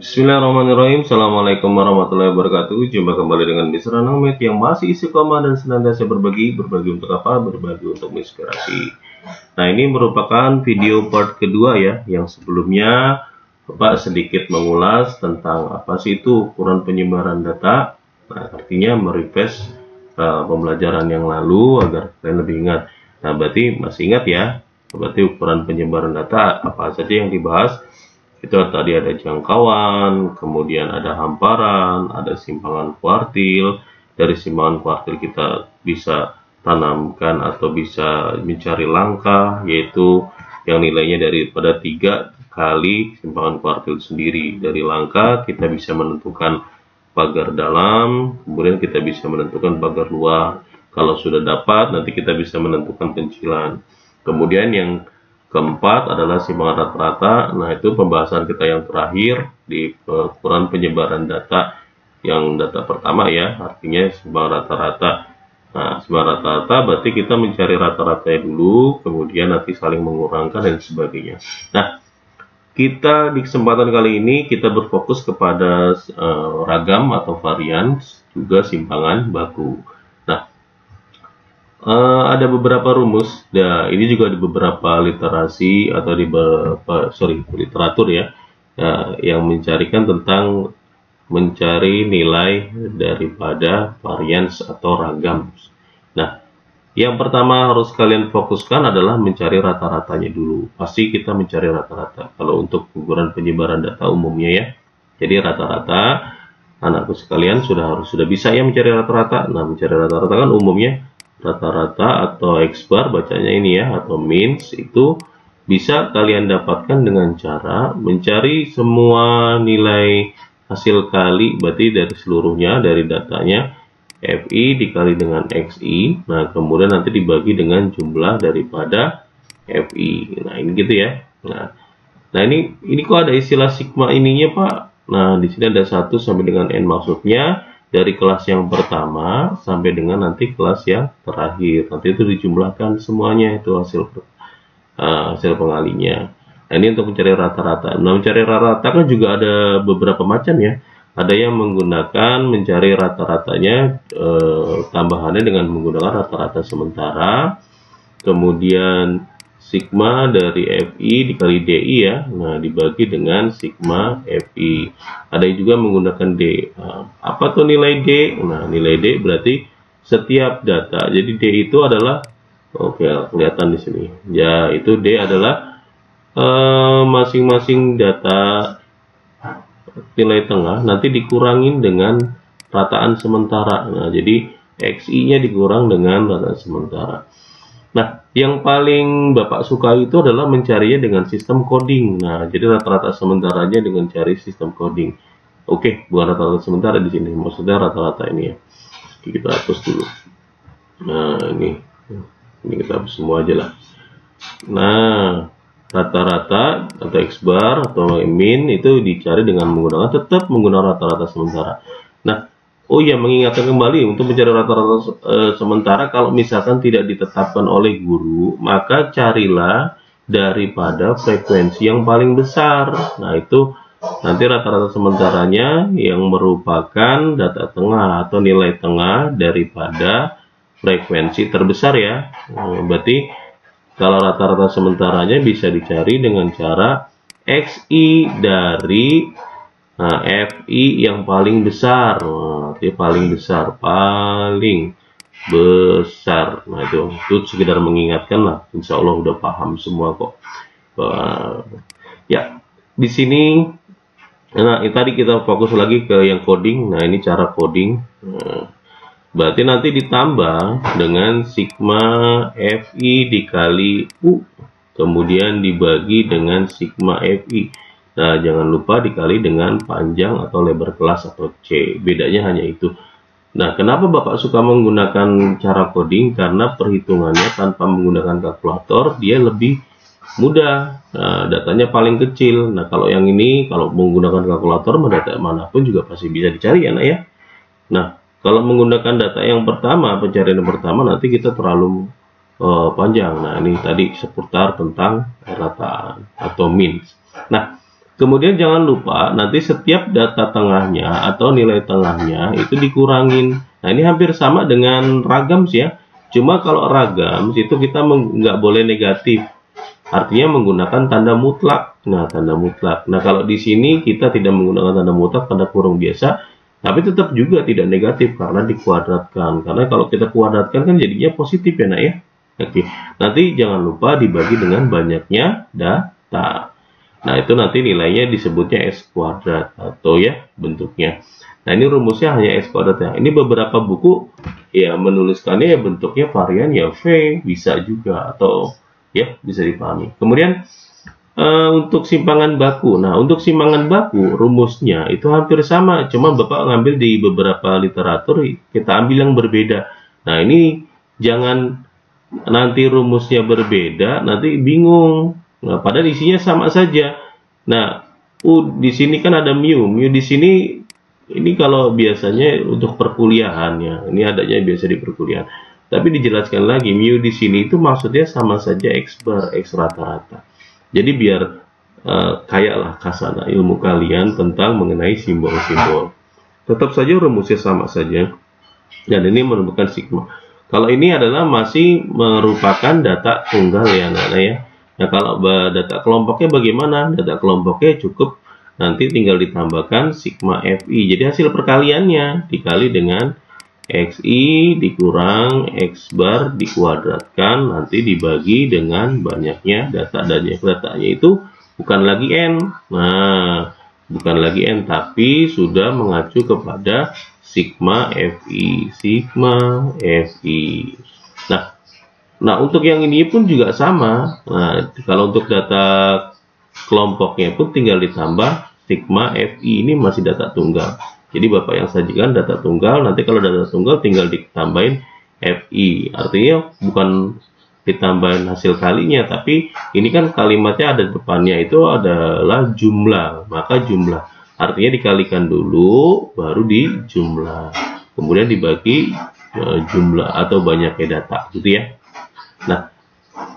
Bismillahirrahmanirrahim. Assalamualaikum warahmatullahi wabarakatuh. Jumpa kembali dengan Mr. Anangmet yang masih istiqomah dan senantiasa berbagi untuk apa? Berbagi untuk inspirasi. Nah, ini merupakan video part kedua ya. Yang sebelumnya Bapak sedikit mengulas tentang apa sih itu ukuran penyebaran data. Nah, artinya merefresh pembelajaran yang lalu agar kalian lebih ingat. Nah, berarti masih ingat ya? Berarti ukuran penyebaran data apa saja yang dibahas? Itu tadi ada jangkauan, kemudian ada hamparan, ada simpangan kuartil. Dari simpangan kuartil kita bisa tanamkan atau bisa mencari langkah, yaitu yang nilainya daripada 3 kali simpangan kuartil sendiri. Dari langkah kita bisa menentukan pagar dalam, kemudian kita bisa menentukan pagar luar. Kalau sudah dapat, nanti kita bisa menentukan pencilan. Kemudian yang keempat adalah simpangan rata-rata. Nah, itu pembahasan kita yang terakhir di ukuran penyebaran data yang data pertama ya, artinya simpangan rata-rata. Nah, simpangan rata-rata berarti kita mencari rata-ratanya dulu, kemudian nanti saling mengurangkan dan sebagainya. Nah, kita di kesempatan kali ini kita berfokus kepada ragam atau varian, juga simpangan baku. Ada beberapa rumus. Nah, ini juga di beberapa literasi atau di literatur ya, yang mencarikan tentang mencari nilai daripada varians atau ragam. Nah, yang pertama harus kalian fokuskan adalah mencari rata-ratanya dulu. Pasti kita mencari rata-rata. Kalau untuk ukuran penyebaran data umumnya ya. Jadi rata-rata, anakku sekalian sudah bisa ya mencari rata-rata. Nah, mencari rata-rata kan umumnya rata-rata atau X-bar bacanya ini ya, atau means, itu bisa kalian dapatkan dengan cara mencari semua nilai hasil kali, berarti dari seluruhnya, dari datanya, FI dikali dengan XI, nah kemudian nanti dibagi dengan jumlah daripada FI. Nah, ini gitu ya. Nah ini kok ada istilah sigma ininya Pak? Nah, di sini ada 1 sampai dengan N, maksudnya dari kelas yang pertama sampai dengan nanti kelas yang terakhir. Nanti itu dijumlahkan semuanya, itu hasil pengalinya. Nah, ini untuk mencari rata-rata. Nah, mencari rata-rata kan juga ada beberapa macam ya. Ada yang menggunakan mencari rata-ratanya tambahannya dengan menggunakan rata-rata sementara. Kemudian sigma dari FI dikali DI ya, nah dibagi dengan sigma FI. Ada yang juga menggunakan D. Apa tuh nilai D? Nah, nilai D berarti setiap data. Jadi D itu adalah, oke, kelihatan di sini. Ya, itu D adalah masing-masing data nilai tengah nanti dikurangin dengan rataan sementara. Nah, jadi XI-nya dikurang dengan rataan sementara. Nah, yang paling Bapak suka itu adalah mencarinya dengan sistem coding. Nah, jadi rata-rata sementaranya dengan cari sistem coding. Oke, bukan rata-rata sementara di sini. Maksudnya rata-rata ini ya. Oke, kita hapus dulu. Nah, ini kita hapus semua aja lah. Nah, rata-rata atau X-bar atau min itu dicari dengan tetap menggunakan rata-rata sementara. Nah, oh ya, mengingatkan kembali untuk mencari rata-rata sementara, kalau misalkan tidak ditetapkan oleh guru, maka carilah daripada frekuensi yang paling besar. Nah, itu nanti rata-rata sementaranya yang merupakan data tengah atau nilai tengah daripada frekuensi terbesar ya. Nah, berarti kalau rata-rata sementaranya bisa dicari dengan cara XI dari FI yang paling besar. Paling besar. Nah, itu sekedar mengingatkan lah. Insya Allah udah paham semua kok. Ya, di sini, nah tadi kita fokus lagi ke yang coding. Nah, ini cara coding. Berarti nanti ditambah dengan sigma FI dikali U, kemudian dibagi dengan sigma FI. Nah, jangan lupa dikali dengan panjang atau lebar kelas atau C. Bedanya hanya itu. Nah, kenapa Bapak suka menggunakan cara coding? Karena perhitungannya tanpa menggunakan kalkulator, dia lebih mudah. Nah, datanya paling kecil. Nah, kalau yang ini, kalau menggunakan kalkulator, data manapun juga pasti bisa dicari ya, nak ya. Nah, kalau menggunakan data yang pertama, pencarian yang pertama, nanti kita terlalu panjang. Nah, ini tadi seputar tentang rataan atau means. Nah, Kemudian jangan lupa nanti setiap data tengahnya atau nilai tengahnya itu dikurangin. Nah, ini hampir sama dengan ragam sih ya. Cuma kalau ragam itu kita nggak boleh negatif. Artinya menggunakan tanda mutlak. Nah, tanda mutlak. Nah, kalau di sini kita tidak menggunakan tanda mutlak, tanda kurung biasa, tapi tetap juga tidak negatif karena dikuadratkan. Karena kalau kita kuadratkan kan jadinya positif ya, nak ya. Oke. Nanti jangan lupa dibagi dengan banyaknya data. Nah, itu nanti nilainya disebutnya S kuadrat atau ya bentuknya. Nah, ini rumusnya hanya S kuadrat ya. Ini beberapa buku ya menuliskannya ya bentuknya varian ya V, bisa juga atau ya bisa dipahami. Kemudian untuk simpangan baku. Nah, untuk simpangan baku rumusnya itu hampir sama, cuma Bapak ngambil di beberapa literatur kita ambil yang berbeda. Nah, ini jangan nanti rumusnya berbeda, nanti bingung. Nah, padahal isinya sama saja. Nah, di sini kan ada mu di sini ini kalau biasanya untuk perkuliahan ya, ini adanya biasa di perkuliahan. Tapi dijelaskan lagi, mu di sini itu maksudnya sama saja X bar, X rata-rata. Jadi biar kayaklah kasana ilmu kalian tentang mengenai simbol-simbol. Tetap saja rumusnya sama saja. Dan ini merupakan sigma. Kalau ini adalah masih merupakan data tunggal ya, anak-anak ya. Nah, kalau data kelompoknya bagaimana? Data kelompoknya cukup nanti tinggal ditambahkan sigma Fi. Jadi hasil perkaliannya dikali dengan Xi dikurang X bar dikuadratkan, nanti dibagi dengan banyaknya data. Dan datanya itu bukan lagi N. Nah, bukan lagi N, tapi sudah mengacu kepada sigma Fi. Sigma Fi. Nah, untuk yang ini pun juga sama. Nah, kalau untuk data kelompoknya pun tinggal ditambah sigma Fi, ini masih data tunggal. Jadi Bapak yang sajikan data tunggal, nanti kalau data tunggal tinggal ditambahin Fi. Artinya bukan ditambahin hasil kalinya, tapi ini kan kalimatnya ada depannya itu adalah jumlah. Maka jumlah artinya dikalikan dulu baru dijumlah. Kemudian dibagi jumlah atau banyaknya data gitu ya. Nah,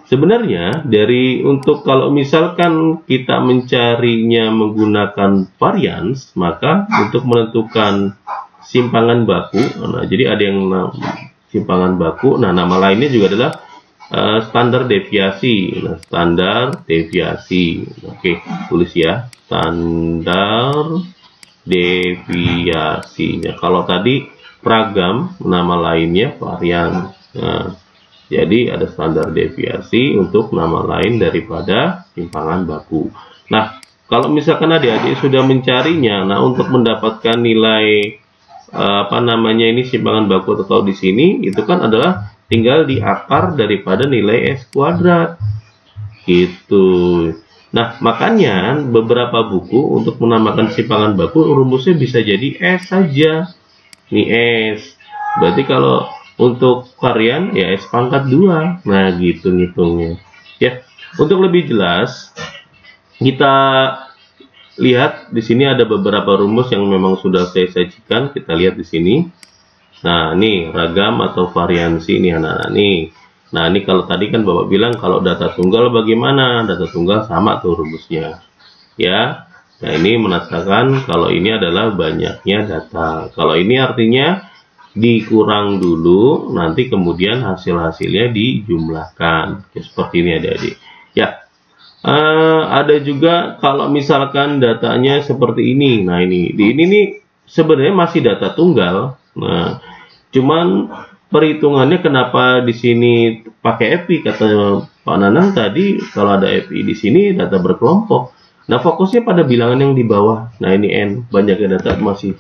sebenarnya untuk kalau misalkan kita mencarinya menggunakan varians, maka untuk menentukan simpangan baku, nah jadi ada yang simpangan baku, nah nama lainnya juga adalah standar deviasi. Nah, standar deviasi. Oke, tulis ya, standar deviasi. Nah, kalau tadi ragam, nama lainnya varian. Nah, jadi ada standar deviasi untuk nama lain daripada simpangan baku. Nah, kalau misalkan adik-adik sudah mencarinya, nah untuk mendapatkan nilai ini simpangan baku atau di sini itu kan adalah tinggal di akar daripada nilai S kuadrat. Gitu. Nah, makanya beberapa buku untuk menambahkan simpangan baku rumusnya bisa jadi S saja. Ini S. Berarti kalau untuk varian ya S pangkat 2. Nah, gitu ngitungnya. Ya, untuk lebih jelas kita lihat di sini ada beberapa rumus yang memang sudah saya sajikan. Kita lihat di sini. Nah, ini ragam atau variansi ini anak-anak nih. Nah, ini kalau tadi kan Bapak bilang kalau data tunggal bagaimana? Data tunggal sama tuh rumusnya. Ya. Nah, ini menandakan kalau ini adalah banyaknya data. Kalau ini artinya dikurang dulu, nanti kemudian hasil-hasilnya dijumlahkan. Ya, seperti ini adik-adik. Ya, ada juga kalau misalkan datanya seperti ini. Nah, ini nih sebenarnya masih data tunggal. Nah, cuman perhitungannya kenapa di sini pakai Fi, kata Pak Nanang tadi, kalau ada Fi di sini data berkelompok. Nah, fokusnya pada bilangan yang di bawah. Nah, ini N, banyaknya data masih.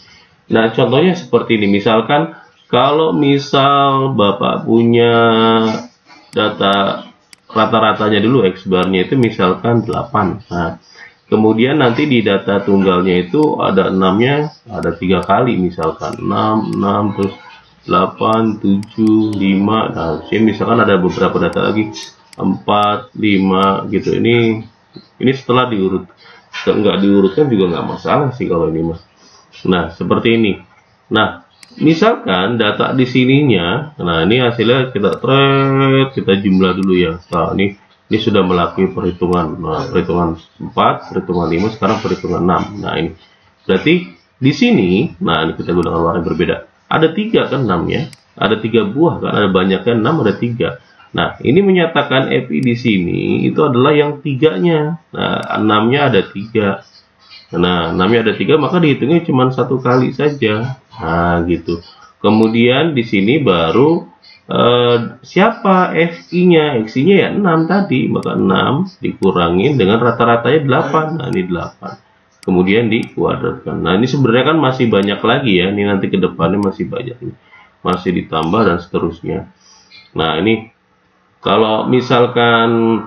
Nah, contohnya seperti ini. Misalkan kalau misal Bapak punya data rata-ratanya dulu, X barnya itu misalkan 8. Nah, kemudian nanti di data tunggalnya itu ada 6-nya, ada 3 kali misalkan. 6 terus 8, 7, 5. Nah, sini misalkan ada beberapa data lagi. 4, 5 gitu. Ini setelah diurut. Nggak diurutkan juga nggak masalah sih kalau ini mas. Nah, seperti ini. Nah, misalkan data di sininya, nah ini hasilnya kita jumlah dulu ya. Nah, ini Ini sudah melakukan perhitungan. Nah, perhitungan 4, perhitungan 5, sekarang perhitungan 6. Nah, ini. Berarti di sini, nah ini kita gunakan warna yang berbeda. Ada 3 kan 6 ya. Ada 3 buah kan, ada banyaknya 6, ada 3. Nah, ini menyatakan FI di sini itu adalah yang 3-nya. Nah, 6-nya ada 3. Nah, 6-nya ada 3, maka dihitungnya cuma 1 kali saja. Nah, gitu. Kemudian di sini baru siapa XI-nya? XI-nya ya 6 tadi, maka 6 dikurangin dengan rata-ratanya 8. Nah, ini 8. Kemudian dikuadratkan. Nah, ini sebenarnya kan masih banyak lagi ya. Ini nanti ke depannya masih banyak nih. Masih ditambah dan seterusnya. Nah, ini kalau misalkan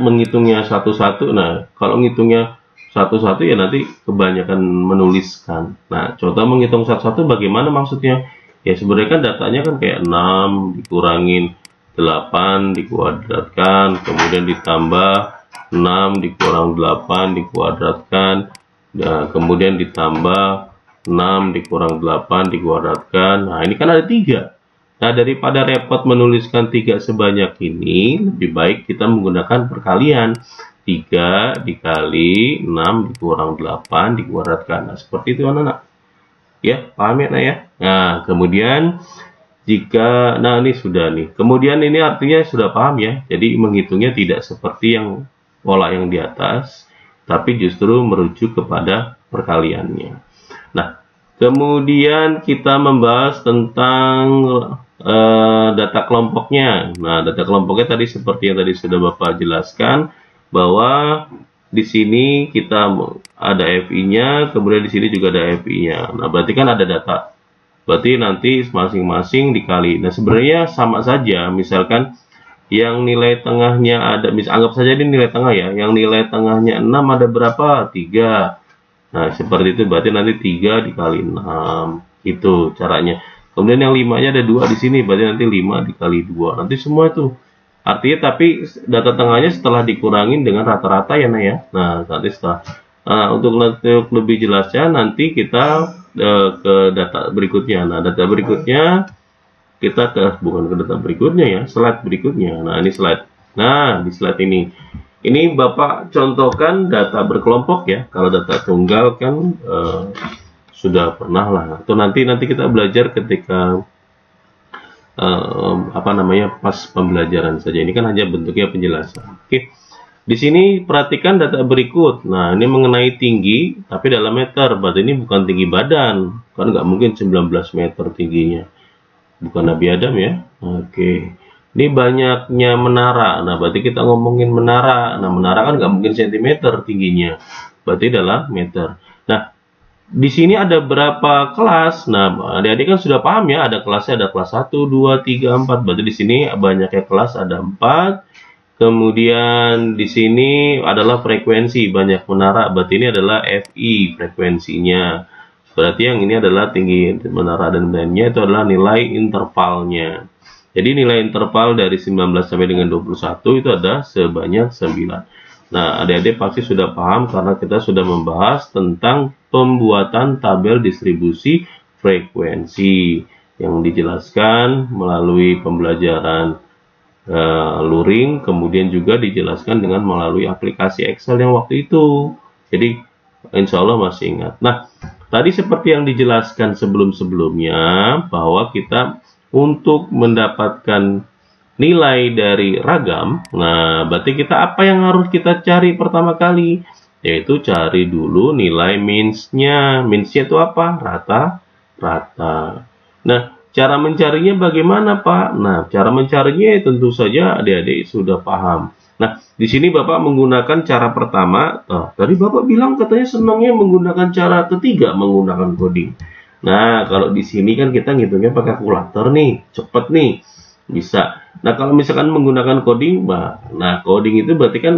menghitungnya satu-satu. Nah, kalau ngitungnya satu-satu ya nanti kebanyakan menuliskan. Nah, contoh menghitung satu-satu bagaimana maksudnya? Ya sebenarnya kan datanya kan kayak 6 dikurangin 8 dikuadratkan, kemudian ditambah 6 dikurang 8 dikuadratkan, nah, kemudian ditambah 6 dikurang 8 dikuadratkan. Nah, ini kan ada 3. Nah, daripada repot menuliskan 3 sebanyak ini, lebih baik kita menggunakan perkalian. 3 dikali 6 dikurang 8 dikuadratkan. Nah, seperti itu anak-anak. Ya, paham ya, ya? Nah, kemudian jika, nah ini sudah nih. Kemudian ini artinya sudah paham ya. Jadi menghitungnya tidak seperti yang pola yang di atas, tapi justru merujuk kepada perkaliannya. Nah, kemudian kita membahas tentang data kelompoknya. Nah, data kelompoknya tadi seperti yang tadi sudah Bapak jelaskan, bahwa di sini kita ada FI-nya, kemudian di sini juga ada FI-nya. Nah, berarti kan ada data. Berarti nanti masing-masing dikali. Nah, sebenarnya sama saja. Misalkan yang nilai tengahnya ada, anggap saja ini nilai tengah ya. Yang nilai tengahnya 6 ada berapa? 3. Nah, seperti itu. Berarti nanti 3 dikali 6. Itu caranya. Kemudian yang 5-nya ada 2 di sini. Berarti nanti 5 dikali 2. Nanti semua itu. Artinya tapi data tengahnya setelah dikurangin dengan rata-rata ya, ya. Nah, nanti setelah untuk lebih jelasnya nanti kita ke data berikutnya. Nah, data berikutnya kita bukan ke data berikutnya ya, slide berikutnya. Nah, ini slide. Nah, di slide ini Bapak contohkan data berkelompok ya. Kalau data tunggal kan sudah pernah lah. Atau nanti kita belajar ketika pas pembelajaran saja. Ini kan hanya bentuknya penjelasan. Oke. Di sini perhatikan data berikut. Nah, ini mengenai tinggi, tapi dalam meter. Berarti ini bukan tinggi badan. Kan nggak mungkin 19 meter tingginya. Bukan Nabi Adam ya. Oke. Ini banyaknya menara. Nah, berarti kita ngomongin menara. Nah, menara kan nggak mungkin sentimeter tingginya. Berarti dalam meter. Nah, di sini ada berapa kelas? Nah, adik-adik kan sudah paham ya, ada kelasnya, ada kelas 1, 2, 3, 4. Berarti di sini banyaknya kelas ada 4. Kemudian di sini adalah frekuensi, banyak menara. Berarti ini adalah FI frekuensinya. Berarti yang ini adalah tinggi menara dan lainnya itu adalah nilai intervalnya. Jadi nilai interval dari 19 sampai dengan 21 itu ada sebanyak 9. Nah, adik-adik pasti sudah paham karena kita sudah membahas tentang pembuatan tabel distribusi frekuensi yang dijelaskan melalui pembelajaran luring, kemudian juga dijelaskan dengan melalui aplikasi Excel yang waktu itu. Jadi, insya Allah masih ingat. Nah, tadi seperti yang dijelaskan sebelum-sebelumnya, bahwa kita untuk mendapatkan nilai dari ragam, nah berarti kita apa yang harus kita cari pertama kali? Yaitu cari dulu nilai means-nya. Means-nya itu apa? Rata-rata. Nah, cara mencarinya bagaimana, Pak? Nah, cara mencarinya tentu saja adik-adik sudah paham. Nah, di sini Bapak menggunakan cara pertama. Tadi Bapak bilang katanya senangnya menggunakan cara ketiga, menggunakan coding. Nah, kalau di sini kan kita ngitungnya pakai kalkulator nih, cepet nih. Bisa. Nah, kalau misalkan menggunakan coding, nah coding itu berarti kan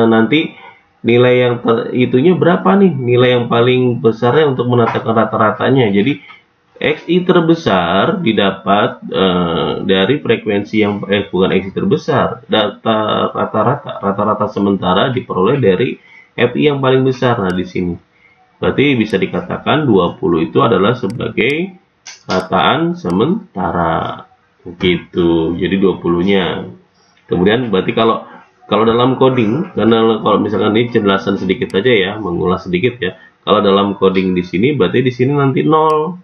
nanti nilai yang itunya berapa nih? Nilai yang paling besarnya untuk menentukan rata-ratanya. Jadi XI terbesar didapat dari frekuensi yang bukan XI terbesar, data rata-rata sementara diperoleh dari FI yang paling besar. Nah, di sini berarti bisa dikatakan 20 itu adalah sebagai rataan sementara gitu. Jadi 20-nya. Kemudian berarti kalau dalam coding, karena kalau misalkan ini penjelasan sedikit saja ya, mengulas sedikit ya. Kalau dalam coding di sini, berarti di sini nanti 0.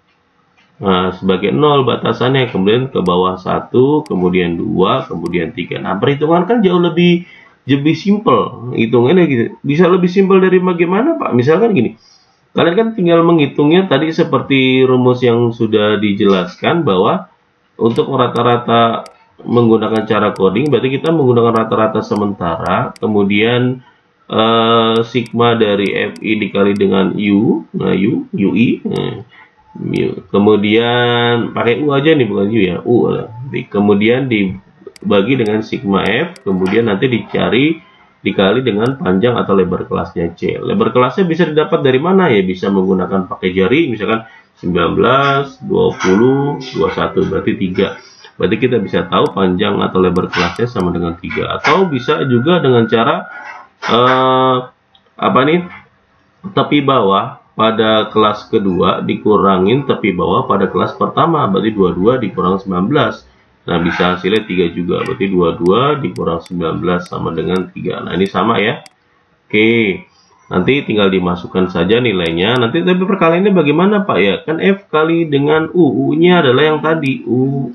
Nah, sebagai 0 batasannya, kemudian ke bawah 1, kemudian 2, kemudian 3. Nah, perhitungan kan jauh lebih simple. Hitungannya gitu. Bisa lebih simple dari bagaimana, Pak? Misalkan gini. Kalian kan tinggal menghitungnya tadi seperti rumus yang sudah dijelaskan bahwa untuk rata-rata menggunakan cara coding, berarti kita menggunakan rata-rata sementara, kemudian sigma dari FI dikali dengan U, nah UI, kemudian pakai U aja nih, bukan U ya, U, kemudian dibagi dengan sigma F, kemudian nanti dikali dengan panjang atau lebar kelasnya C. Lebar kelasnya bisa didapat dari mana ya? Bisa menggunakan pakai jari, misalkan 19, 20, 21, berarti 3. Berarti kita bisa tahu panjang atau lebar kelasnya sama dengan 3. Atau bisa juga dengan cara tepi bawah pada kelas kedua dikurangin tepi bawah pada kelas pertama. Berarti 22 dikurang 19. Nah, bisa hasilnya 3 juga. Berarti 22 dikurang 19 sama dengan 3. Nah, ini sama ya. Oke. Nanti tinggal dimasukkan saja nilainya. Nanti tapi perkaliannya bagaimana, Pak ya? Kan F kali dengan U. U-nya adalah yang tadi. U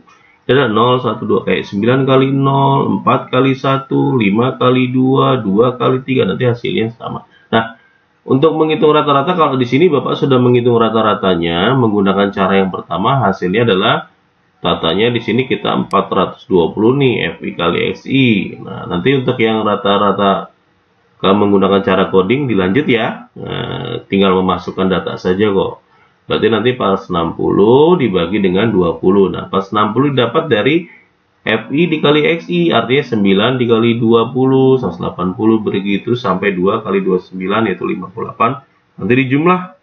ada 0, 1, 2, kayak 9 kali 0, 4 kali 1, 5 kali 2, 2 kali 3, nanti hasilnya sama. Nah, untuk menghitung rata-rata, kalau di sini Bapak sudah menghitung rata-ratanya, menggunakan cara yang pertama, hasilnya adalah, tatanya di sini kita 420 nih, FI kali XI. Nah, nanti untuk yang rata-rata kalau menggunakan cara coding dilanjut ya, nah, tinggal memasukkan data saja kok. Berarti nanti pas 60 dibagi dengan 20. Nah, pas 60 dapat dari FI dikali XI, artinya 9 dikali 20, 180, begitu sampai 2 kali 29, yaitu 58. Nanti dijumlah.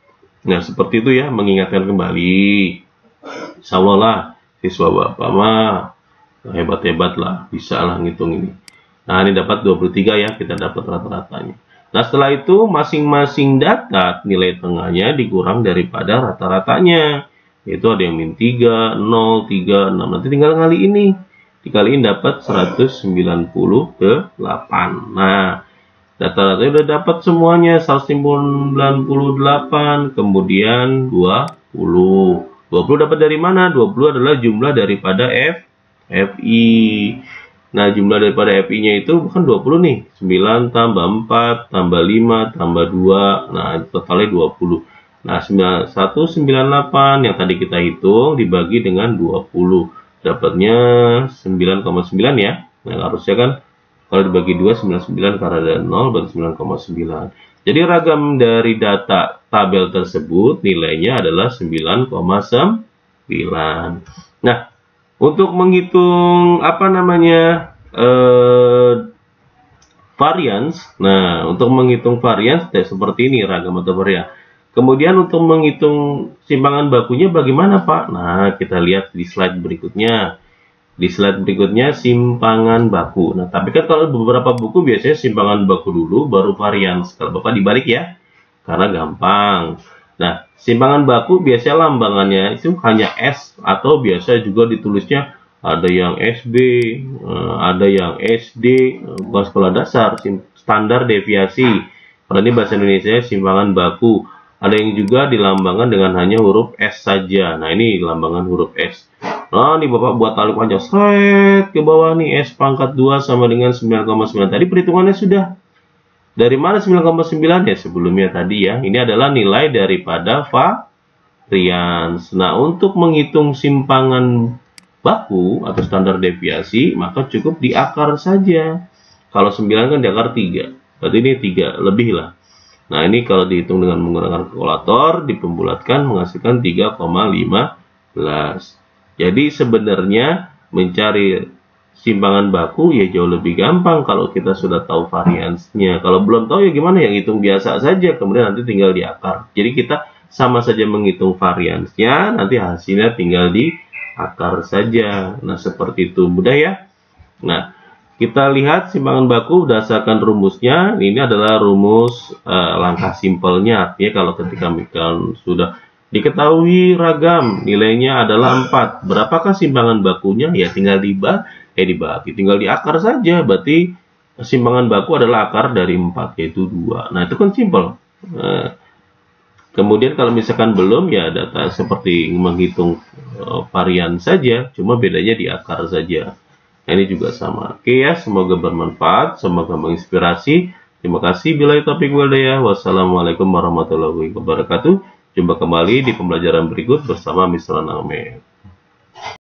Nah, seperti itu ya, mengingatkan kembali. Insya Allah lah, siswa Bapak mah hebat-hebat lah, bisa lah ngitung ini. Nah, ini dapat 23 ya, kita dapat rata-ratanya. Nah, setelah itu masing-masing data nilai tengahnya dikurang daripada rata-ratanya. Yaitu ada yang min 3, 0, 3, 6. Nanti tinggal kali ini. Dikaliin dapat 198. Nah, data-datanya udah dapat semuanya. 198, kemudian 20. 20 dapat dari mana? 20 adalah jumlah daripada FI. Nah, jumlah daripada FI-nya itu bukan 20 nih. 9 tambah 4 tambah 5 tambah 2. Nah, totalnya 20. Nah, 198 yang tadi kita hitung dibagi dengan 20. Dapatnya 9,9 ya. Nah, harusnya kan kalau dibagi 2, 99 karena ada 0 berarti 9,9. Jadi ragam dari data tabel tersebut nilainya adalah 9,9. Nah, untuk menghitung varians. Nah, untuk menghitung varians seperti ini ragam atau varian. Kemudian untuk menghitung simpangan bakunya bagaimana, Pak? Nah, kita lihat di slide berikutnya. Di slide berikutnya simpangan baku. Nah, tapi kan kalau beberapa buku biasanya simpangan baku dulu baru varians. Kalau Bapak dibalik ya. Karena gampang. Nah, simpangan baku biasanya lambangannya itu hanya S atau biasa juga ditulisnya ada yang SB, ada yang SD, bukan sekolah dasar, standar deviasi. Kalau ini bahasa Indonesia simpangan baku. Ada yang juga dilambangkan dengan hanya huruf S saja. Nah, ini lambangan huruf S. Nah, ini Bapak buat tali panjang set ke bawah nih, S pangkat 2 sama dengan 9,9. Tadi perhitungannya sudah. Dari mana 9,9 ya? Sebelumnya tadi ya. Ini adalah nilai daripada varians. Nah, untuk menghitung simpangan baku atau standar deviasi, maka cukup di akar saja. Kalau 9 kan di akar 3. Berarti ini 3 lebih lah. Nah, ini kalau dihitung dengan menggunakan kalkulator, dipembulatkan menghasilkan 3,15. Jadi sebenarnya mencari simpangan baku ya jauh lebih gampang kalau kita sudah tahu variansnya. Kalau belum tahu ya gimana, yang hitung biasa saja, kemudian nanti tinggal di akar. Jadi kita sama saja menghitung variansnya, nanti hasilnya tinggal di akar saja. Nah, seperti itu, mudah ya. Nah, kita lihat simpangan baku berdasarkan rumusnya. Ini adalah rumus langkah simpelnya. Artinya kalau ketika sudah diketahui ragam nilainya adalah 4. Berapakah simpangan bakunya? Ya tinggal dibagi, tinggal di akar saja. Berarti simpangan baku adalah akar dari 4, yaitu 2. Nah, itu kan simpel. Kemudian kalau misalkan belum, ya data seperti menghitung varian saja, cuma bedanya di akar saja. Nah, ini juga sama. Oke ya, semoga bermanfaat, semoga menginspirasi. Terima kasih. Bila taufiq wal hidayah. Wassalamualaikum warahmatullahi wabarakatuh. Jumpa kembali di pembelajaran berikut bersama Mr. Ahmed.